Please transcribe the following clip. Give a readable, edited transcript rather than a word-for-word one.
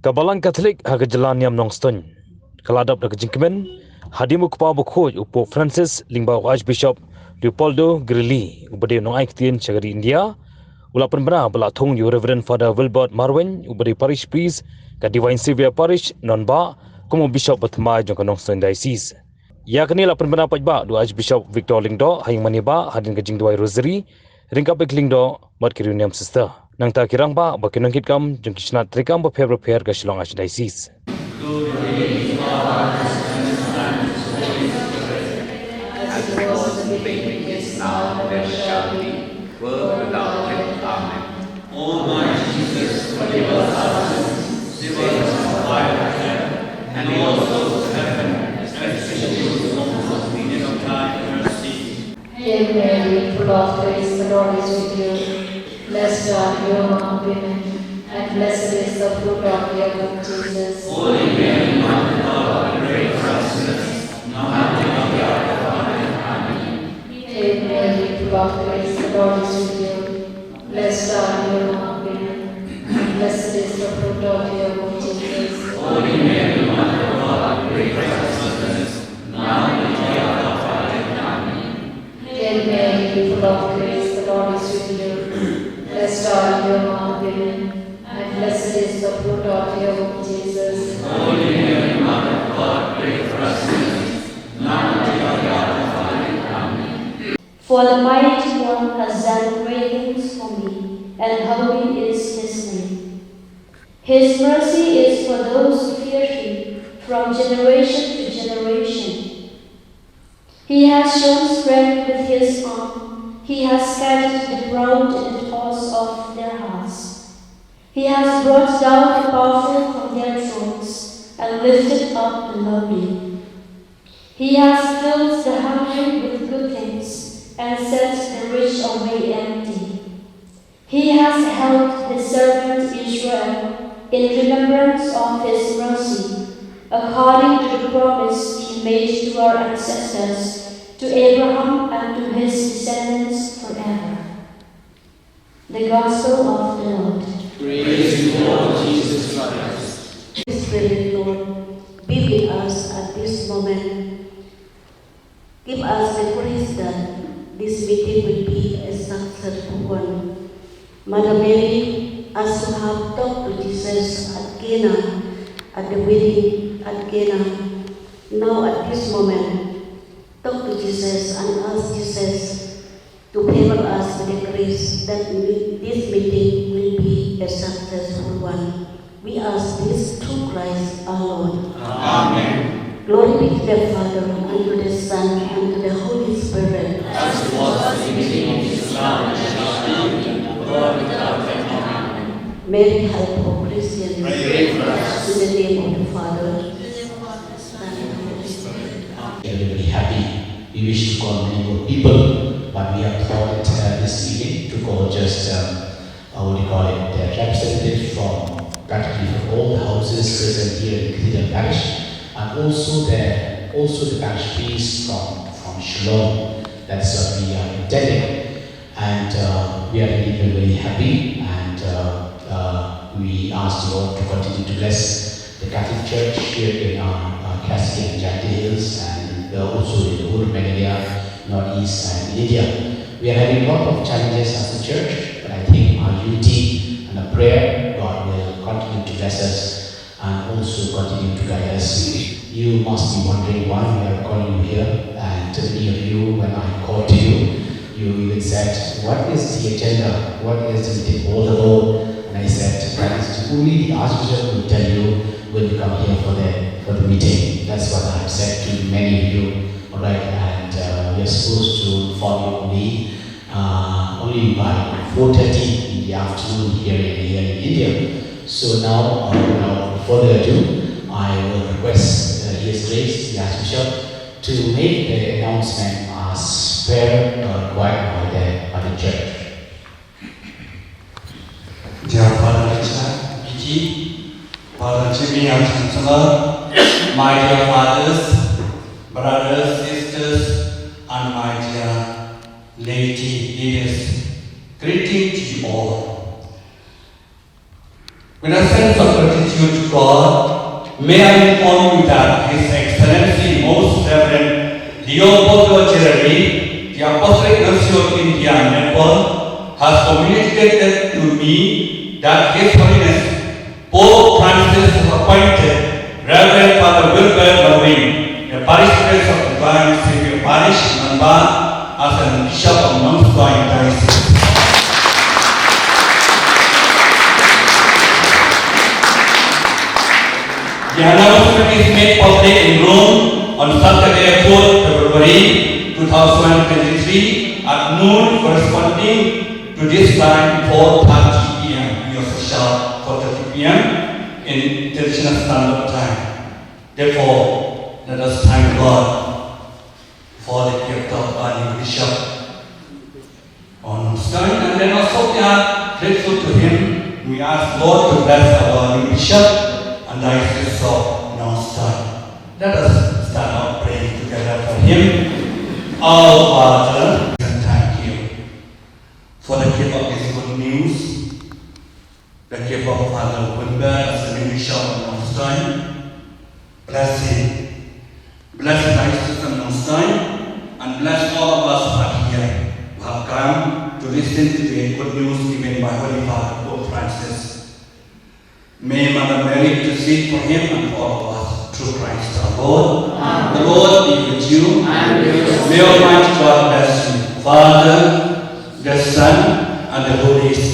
Kabalan Catholic hagajalan yam Nongstoin. Kaladap na kajingkimen hadimu kupa bukhoj upo Francis Lingba Archbishop Leopoldo Grilli ubade nong aiktien chagari India ulapan bena bela Thung Reverend Father Wilbert Marwein ubade parish priest ka Divine Savior Parish nonba como Bishop Bathymmai Jong Nongstoin Diocese. Ya kini lapan bena pajba du Archbishop Victor Lingdo hayang maniba hadin kajing duai rosary ringkap Lingdo mat kiruniam sister. Nang ta kirang ba bakinang kitkam jeng kisnat trikam ba prepare ka Shillong Archdiocese. Almighty Jesus, forgive us our sins, save us from the fire of hell, and lead us souls to heaven, especially those most needed of thy mercy. Hail Mary, full of grace, the Lord is with you. Blessed are you among women, and blessed is the fruit of your womb, Jesus. Holy Mary, Mother of God, pray for us sinners, now and at the hour of our death. Amen. Hail Mary, full of grace, the Lord is with you. Blessed are you among women, and blessed is the fruit of your womb, Jesus. Holy Mary, Mother of God, pray for us sinners, now and at the hour of our death. Amen. Hail Mary, full of grace, the Lord is with you. Blessed are you among women, and blessed is the fruit of your womb, Jesus. Holy Mary, Mother of God, pray for us sinners, now and at the hour of our death. Amen. For the mighty one has done great things for me, and holy is his name. His mercy is for those who fear him from generation to generation. He has shown strength with his arm. He has scattered the proud in the toss of their hearts. He has brought down the powerful from their thrones and lifted up the lowly. He has filled the hungry with good things and sent the rich away empty. He has helped his servant Israel in remembrance of his mercy, according to the promise he made to our ancestors, to Abraham and to his descendants forever. The Gospel of the Lord. Praise to Lord Jesus Christ. Spirit, Lord, be with us at this moment. Give us the grace that this meeting will be a successful one. Mother Mary, as you have talked to Jesus at Cana, at the wedding at Cana, now at this moment, talk to Jesus and ask Jesus to favor us with the grace that this meeting will be a successful one. We ask this through Christ our Lord. Amen. Glory be to the Father, and to the Son, and to the Holy Spirit. As it was in the beginning, is now, and shall be, world without end. Amen. Mary, help all Christians. Pray for us. In the name of the Father, Son, and Holy Spirit. We are very happy. We wish to call many more people, but we have thought it this evening to call just, the representatives from practically from all the houses present here in Cathedral Parish, and also the parish priest from Shillong. That's what we are intending, and we are really very, very happy, and we ask the Lord to continue to bless the Catholic Church here in Caspian and Jagdi Hills, and also in the whole Romania, Northeast and India. We are having a lot of challenges as a church, but I think our unity and our prayer, God will continue to bless us and also continue to guide us. You must be wondering why we are calling you here, and many of you, when I called to you, you even said, what is the agenda? What is the meeting all about? And I said, that is only the Archbishop will tell you when you come here for the meeting. That's what I have said to many of you. All right, and we are supposed to follow only by 4:30 in the afternoon here in India. So now, without further ado, I will request His Grace, the Archbishop, to make the announcement as per required by the Church. Dear Father Richard, Vicky, Father Jimmy, our Chancellor, my dear fathers, brothers, sisters, and my dear laity leaders, greeting to you all. With a sense of gratitude to God God, may I inform you that His Excellency Most Reverend Leopoldo Gerardi, the Apostolic Nuncio of India and Nepal, has communicated to me that His Holiness Pope Francis has appointed Reverend Father Wilbert Marwein, a parish priest of Divine Savior Parish, Manba, as a bishop of Nongstoin Diocese. The announcement is made public in Rome on Saturday, 4th February 2023 at noon, corresponding to this time 4:30 p.m. official 4:30 p.m. in International Standard Time. Therefore, let us thank God for the gift of our new bishop on Nongstoin, and then also we are grateful to him. We ask God to bless our new bishop and Diocese of Nongstoin. Let us start our praying together for him. Our Father, and thank you for the gift of this good news, the gift of Father Wilbert as the new bishop of Nongstoin. Bless him. Bless the Diocese of Nongstoin, and bless all of us who are here who have come to listen to the good news given by Holy Father Pope Francis. May Mother Mary intercede for him and for all of us through Christ our Lord. Amen. The Lord be with you. And with your May Almighty God bless you, Father, the Son, and the Holy Spirit.